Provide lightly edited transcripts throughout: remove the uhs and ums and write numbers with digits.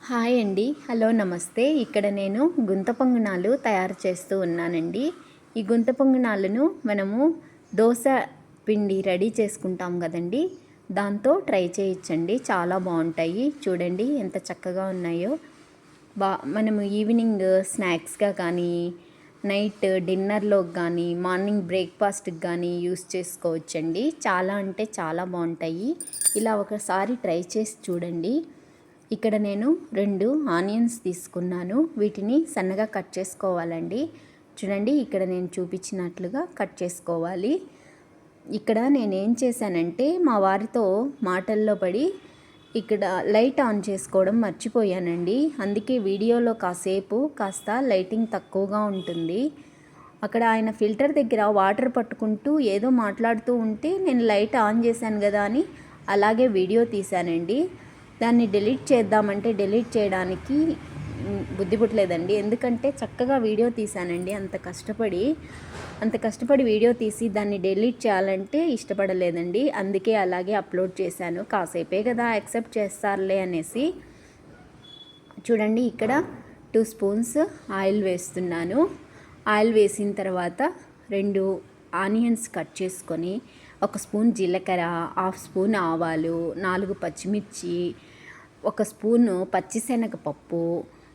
Hi అండి. Hello నమస్తే. ఇక్కడ నేను గుంత పొంగనాలు తయారు చేస్తూ ఉన్నానండి. ఈ గుంత పొంగనాలను మనము దోశ పిండి రెడీ చేసుకుంటాం కదండి, దాంతో ట్రై చేయొచ్చండి. చాలా బాగుంటాయి. చూడండి ఎంత చక్కగా ఉన్నాయో. మనము ఈవినింగ్ స్నాక్స్గా కానీ, నైట్ డిన్నర్లోకి కానీ, మార్నింగ్ బ్రేక్ఫాస్ట్కి కానీ యూస్ చేసుకోవచ్చండి. చాలా అంటే చాలా బాగుంటాయి. ఇలా ఒకసారి ట్రై చేసి చూడండి. ఇక్కడ నేను 2 ఆనియన్స్ తీసుకున్నాను. వీటిని సన్నగా కట్ చేసుకోవాలండి. చూడండి, ఇక్కడ నేను చూపించినట్లుగా కట్ చేసుకోవాలి. ఇక్కడ నేనేం చేశానంటే మా వారితో మాటల్లో పడి ఇక్కడ లైట్ ఆన్ చేసుకోవడం మర్చిపోయానండి. అందుకే వీడియోలో కాస్త లైటింగ్ తక్కువగా ఉంటుంది. అక్కడ ఆయన ఫిల్టర్ దగ్గర వాటర్ పట్టుకుంటూ ఏదో మాట్లాడుతూ ఉంటే నేను లైట్ ఆన్ చేశాను కదా అని అలాగే వీడియో తీశానండి. దాన్ని డిలీట్ చేద్దామంటే డిలీట్ చేయడానికి బుద్ధి పుట్టలేదండి. ఎందుకంటే చక్కగా వీడియో తీశానండి. అంత కష్టపడి వీడియో తీసి దాన్ని డిలీట్ చేయాలంటే ఇష్టపడలేదండి. అందుకే అలాగే అప్లోడ్ చేశాను. కాసేపే కదా యాక్సెప్ట్ చేస్తారులే అనేసి. చూడండి, ఇక్కడ 2 స్పూన్స్ ఆయిల్ వేస్తున్నాను. ఆయిల్ వేసిన తర్వాత 2 ఆనియన్స్ కట్ చేసుకొని, 1 స్పూన్ జీలకర్ర, 1/2 స్పూన్ ఆవాలు, 4 పచ్చిమిర్చి, 1 స్పూను పచ్చిశనగపప్పు,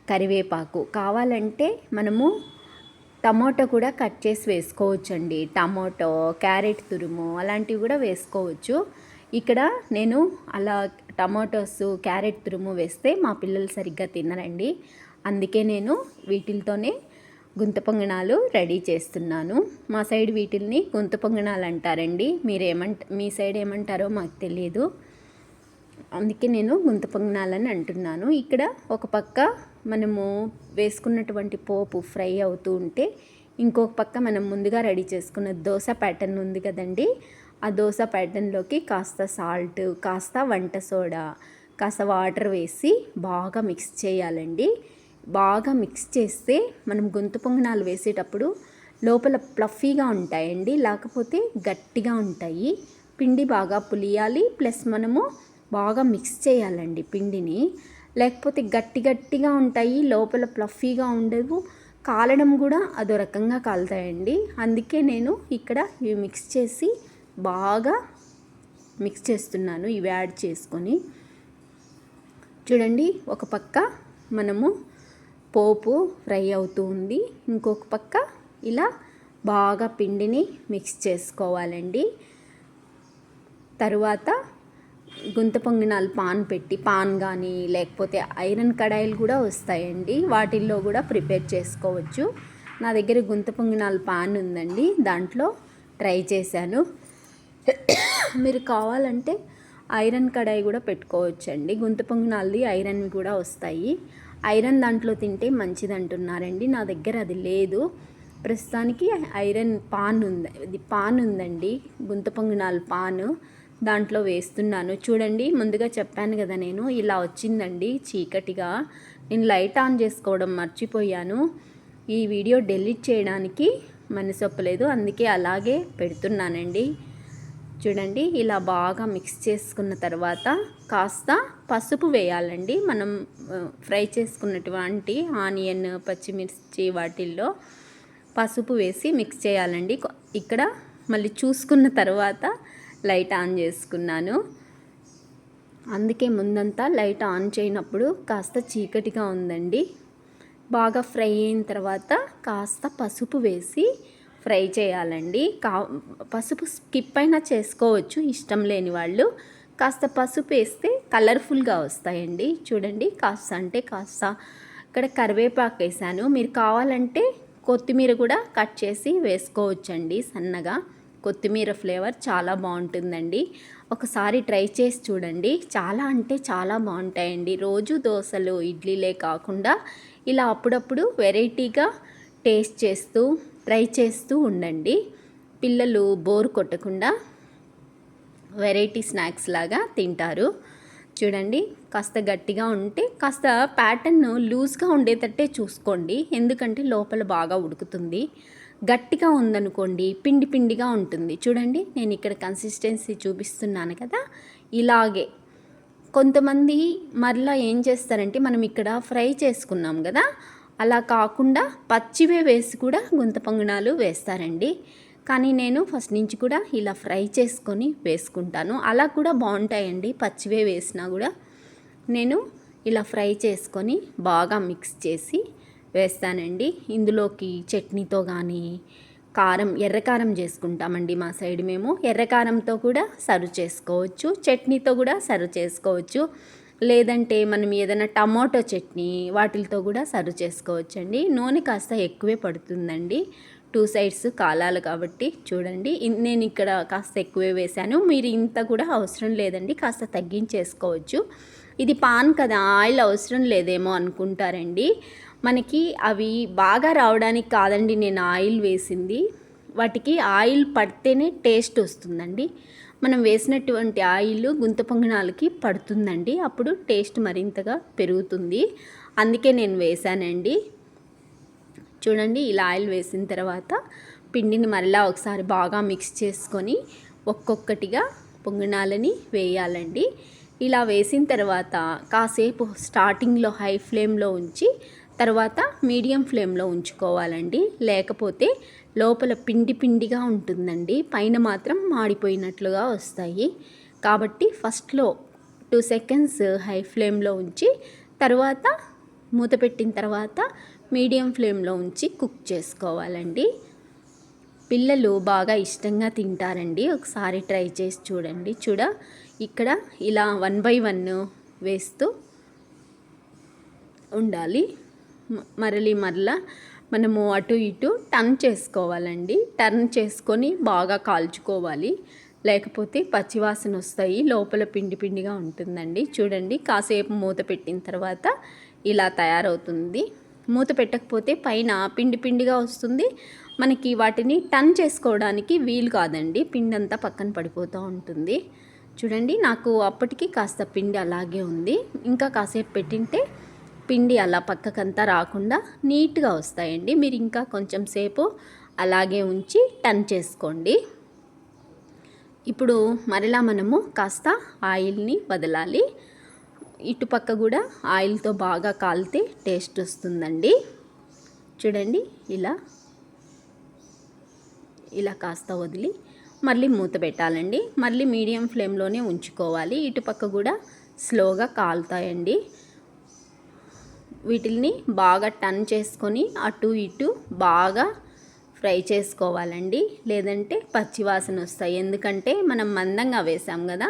కరివేపాకు. కావాలంటే మనము టమాటో కూడా కట్ చేసి వేసుకోవచ్చండి. టమాటో, క్యారెట్ తురుము అలాంటివి కూడా వేసుకోవచ్చు. ఇక్కడ నేను అలా టమాటోస్, క్యారెట్ తురుము వేస్తే మా పిల్లలు సరిగ్గా తినరండి. అందుకే నేను వీటితోనే గుంత పొంగనాలు రెడీ చేస్తున్నాను. మా సైడ్ వీటిల్ని గుంత పొంగనాలు అంటారండి. మీ సైడ్ ఏమంటారో మాకు తెలియదు. అందుకే నేను గుంత పొంగనాలని అంటున్నాను. ఇక్కడ ఒక పక్క మనము వేసుకున్నటువంటి పోపు ఫ్రై అవుతూ ఉంటే, ఇంకొక పక్క మనం ముందుగా రెడీ చేసుకున్న దోశ ప్యాటర్న్ ఉంది కదండి, ఆ దోశ ప్యాటర్న్లోకి కాస్త సాల్ట్, కాస్త వంట సోడా, కాస్త వాటర్ వేసి బాగా మిక్స్ చేయాలండి. బాగా మిక్స్ చేస్తే మనం గుంత పొంగనాలు వేసేటప్పుడు లోపల ప్లఫీగా ఉంటాయండి, లేకపోతే గట్టిగా ఉంటాయి. పిండి బాగా పులియాలి, ప్లస్ మనము బాగా మిక్స్ చేయాలండి పిండిని. లేకపోతే గట్టిగా ఉంటాయి, లోపల ప్లఫీగా ఉండవు, కాలడం కూడా అదో రకంగా కాలుతాయండి. అందుకే నేను ఇక్కడ ఇవి మిక్స్ చేసి బాగా మిక్స్ చేస్తున్నాను. ఇవి యాడ్ చేసుకొని చూడండి, ఒక పక్క మనము పోపు ఫ్రై అవుతూ ఉంది, ఇంకొక పక్క ఇలా బాగా పిండిని మిక్స్ చేసుకోవాలండి. తరువాత గుంత పొంగనాలు పాన్ కానీ లేకపోతే ఐరన్ కడాయిలు కూడా వస్తాయండి, వాటిల్లో కూడా ప్రిపేర్ చేసుకోవచ్చు. నా దగ్గర గుంత పొంగనాలు పాన్ ఉందండి, దాంట్లో ట్రై చేశాను. మీరు కావాలంటే ఐరన్ కడాయి కూడా పెట్టుకోవచ్చండి. గుంత పొంగనాలది ఐరన్వి కూడా వస్తాయి. ఐరన్ దాంట్లో తింటే మంచిది అంటున్నారండి. నా దగ్గర అది లేదు. ప్రస్తుతానికి ఐరన్ పాన్ ఉందండి, గుంత పొంగనాలు పాను. దాంట్లో వేస్తున్నాను. చూడండి, ముందుగా చెప్పాను కదా నేను ఇలా వచ్చిందండి చీకటిగా. నేను లైట్ ఆన్ చేసుకోవడం మర్చిపోయాను. ఈ వీడియో డిలీట్ చేయడానికి మనసొప్పలేదు, అందుకే అలాగే పెడుతున్నానండి. చూడండి, ఇలా బాగా మిక్స్ చేసుకున్న తర్వాత కాస్త పసుపు వేయాలండి. మనం ఫ్రై చేసుకున్నటువంటి ఆనియన్, పచ్చిమిర్చి వాటిల్లో పసుపు వేసి మిక్స్ చేయాలండి. ఇక్కడ మళ్ళీ చూసుకున్న తర్వాత లైట్ ఆన్ చేసుకున్నాను. అందుకే ముందంతా లైట్ ఆన్ చేయనప్పుడు కాస్త చీకటిగా ఉందండి. బాగా ఫ్రై అయిన తర్వాత కాస్త పసుపు వేసి ఫ్రై చేయాలండి. పసుపు స్కిప్ అయినా చేసుకోవచ్చు, ఇష్టం లేని వాళ్ళు. కాస్త పసుపు వేస్తే కలర్ఫుల్గా వస్తాయండి. చూడండి, కాస్త ఇక్కడ కరివేపాకు వేసాను. మీరు కావాలంటే కొత్తిమీర కూడా కట్ చేసి వేసుకోవచ్చండి సన్నగా. కొత్తిమీర ఫ్లేవర్ చాలా బాగుంటుందండి. ఒకసారి ట్రై చేసి చూడండి. చాలా అంటే చాలా బాగుంటాయండి. రోజు దోశలు, ఇడ్లీలే కాకుండా ఇలా అప్పుడప్పుడు వెరైటీగా టేస్ట్ చేస్తూ ట్రై చేస్తూ ఉండండి. పిల్లలు బోర్ కొట్టకుండా వెరైటీ స్నాక్స్ లాగా తింటారు. చూడండి, కాస్త గట్టిగా ఉంటే కాస్త ప్యాటర్న్ లూజ్గా ఉండేటట్టే చూసుకోండి, ఎందుకంటే లోపల బాగా ఉడుకుతుంది. గట్టిగా ఉందనుకోండి పిండిగా ఉంటుంది. చూడండి, నేను ఇక్కడ కన్సిస్టెన్సీ చూపిస్తున్నాను కదా, ఇలాగే కొంతమంది మరలా ఏం చేస్తారంటే, మనం ఇక్కడ ఫ్రై చేసుకున్నాం కదా, అలా కాకుండా పచ్చివే వేసి కూడా గుంత పొంగనాలు వేస్తారండి. కానీ నేను ఫస్ట్ నుంచి కూడా ఇలా ఫ్రై చేసుకొని వేసుకుంటాను. అలా కూడా బాగుంటాయండి, పచ్చివే వేసినా కూడా. నేను ఇలా ఫ్రై చేసుకొని బాగా మిక్స్ చేసి వేస్తానండి. ఇందులోకి చట్నీతో కానీ, కారం ఎర్రకారం చేసుకుంటామండి మా సైడ్ మేము. ఎర్రకారంతో కూడా సర్వ్ చేసుకోవచ్చు, చట్నీతో కూడా సర్వ్ చేసుకోవచ్చు. లేదంటే మనం ఏదైనా టమాటో చట్నీ వాటితో కూడా సర్వ్ చేసుకోవచ్చు అండి. నూనె కాస్త ఎక్కువే పడుతుందండి, 2 సైడ్స్ కాలాలు కాబట్టి. చూడండి, నేను ఇక్కడ కాస్త ఎక్కువే వేశాను. మీరు ఇంత కూడా అవసరం లేదండి, కాస్త తగ్గించేసుకోవచ్చు. ఇది పాన్ కదా, ఆయిల్ అవసరం లేదేమో అనుకుంటారండి. మనకి అవి బాగా రావడానికి కాదండి నేను ఆయిల్ వేసింది. వాటికి ఆయిల్ పడితేనే టేస్ట్ వస్తుందండి. మనం వేసినటువంటి ఆయిల్ గుంత పొంగనాలకి పడుతుందండి, అప్పుడు టేస్ట్ మరింతగా పెరుగుతుంది. అందుకే నేను వేశానండి. చూడండి, ఇలా ఆయిల్ వేసిన తర్వాత పిండిని మళ్ళీ ఒకసారి బాగా మిక్స్ చేసుకొని ఒక్కొక్కటిగా పొంగనాలని వేయాలండి. ఇలా వేసిన తర్వాత కాసేపు స్టార్టింగ్లో హై ఫ్లేమ్లో ఉంచి తర్వాత మీడియం ఫ్లేమ్లో ఉంచుకోవాలండి. లేకపోతే లోపల పిండి పిండిగా ఉంటుందండి, పైన మాత్రం మాడిపోయినట్లుగా వస్తాయి. కాబట్టి ఫస్ట్లో 2 సెకండ్స్ హై ఫ్లేమ్లో ఉంచి తర్వాత మూత పెట్టిన తర్వాత మీడియం ఫ్లేమ్లో ఉంచి కుక్ చేసుకోవాలండి. పిల్లలు బాగా ఇష్టంగా తింటారండి, ఒకసారి ట్రై చేసి చూడండి. ఇక్కడ ఇలా 1 by 1 వేస్తూ ఉండాలి. మరలా మనము అటు ఇటు టర్న్ చేసుకోవాలండి. టర్న్ చేసుకొని బాగా కాల్చుకోవాలి, లేకపోతే పచ్చివాసన వస్తాయి, లోపల పిండి పిండిగా ఉంటుందండి. చూడండి, కాసేపు మూత పెట్టిన తర్వాత ఇలా తయారవుతుంది. మూత పెట్టకపోతే పైన పిండి పిండిగా వస్తుంది, మనకి వాటిని టర్న్ చేసుకోవడానికి వీలు కాదండి, పిండి అంతా పక్కన పడిపోతూ ఉంటుంది. చూడండి, నాకు అప్పటికి కాస్త పిండి అలాగే ఉంది. ఇంకా కాసేపు పెట్టింటే పిండి అలా పక్కకంతా రాకుండా నీట్గా వస్తాయండి. మీరు ఇంకా కొంచెం సేపు అలాగే ఉంచి టర్న్ చేసుకోండి. ఇప్పుడు మరలా మనము కాస్త ఆయిల్ని వదలాలి. ఇటుపక్క కూడా ఆయిల్తో బాగా కాలితే టేస్ట్ వస్తుందండి. చూడండి, ఇలా కాస్త వదిలి మళ్ళీ మూత పెట్టాలండి. మళ్ళీ మీడియం ఫ్లేమ్లోనే ఉంచుకోవాలి. ఇటుపక్క కూడా స్లోగా కాలుతాయండి. వీటిల్ని బాగా టర్న్ చేసుకొని అటు ఇటు బాగా ఫ్రై చేసుకోవాలండి, లేదంటే పచ్చివాసన వస్తాయి. ఎందుకంటే మనం మందంగా వేసాం కదా.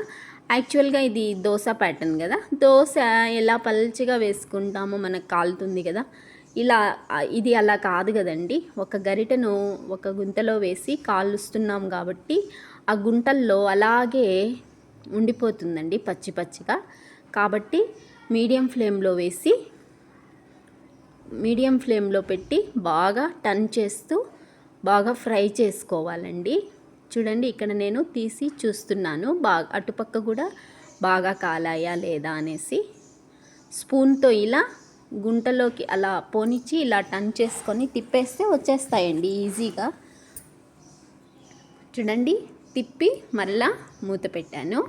యాక్చువల్గా ఇది దోశ ప్యాటర్న్ కదా, దోశ ఎలా పల్చగా వేసుకుంటామో మనకు కాలుతుంది కదా, ఇది అలా కాదు కదండి. ఒక గరిటెను ఒక గుంతలో వేసి కాలుస్తున్నాం కాబట్టి ఆ గుంటల్లో అలాగే ఉండిపోతుందండి పచ్చి పచ్చిగా. కాబట్టి మీడియం ఫ్లేమ్లో పెట్టి బాగా టర్న్ చేస్తూ బాగా ఫ్రై చేసుకోవాలండి. చూడండి, ఇక్కడ నేను తీసి చూస్తున్నాను అటుపక్క కూడా బాగా కాలాయా లేదా అనేసి. స్పూన్తో ఇలా గుంటలోకి అలా పోనిచ్చి ఇలా టర్న్ చేసుకొని తిప్పేస్తే వచ్చేస్తాయండి ఈజీగా. చూడండి, తిప్పి మరలా మూత పెట్టాను.